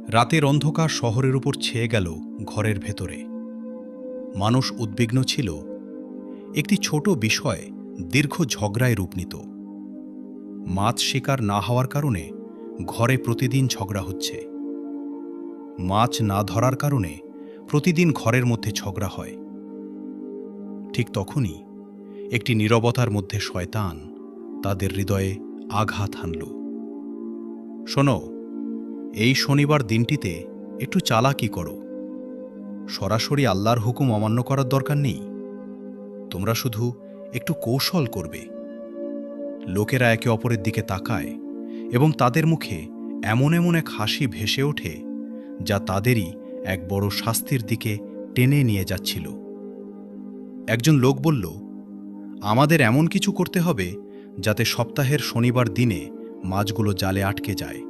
রাতের অন্ধকার শহরের উপর ছেয়ে গেল ঘরের ভেতরে। মানুষ উদ্বিগ্ন ছিল। একটি ছোট বিষয় দীর্ঘ ঝগড়ায় রূপ নিত। মাছ শিকার না হওয়ার কারণে ঘরে প্রতিদিন ঝগড়া হচ্ছে। মাছ না ধরার কারণে প্রতিদিন ঘরের মধ্যে ঝগড়া হয়। ঠিক তখনই একটি নীরবতার মধ্যে শয়তান তাদের হৃদয়ে আঘাত হানল। শোনো, এই শনিবার দিনটিতে একটু চালাকি করো। সরাসরি আল্লাহর হুকুম অমান্য করার দরকার নেই। তোমরা শুধু একটু কৌশল করবে। লোকেরা একে অপরের দিকে তাকায় এবং তাদের মুখে এমন এমন এক হাসি ভেসে ওঠে যা তাদেরই এক বড় শাস্তির দিকে টেনে নিয়ে যাচ্ছিল। একজন লোক বলল, আমাদের এমন কিছু করতে হবে যাতে সপ্তাহের শনিবার দিনে মাছগুলো জালে আটকে যায়।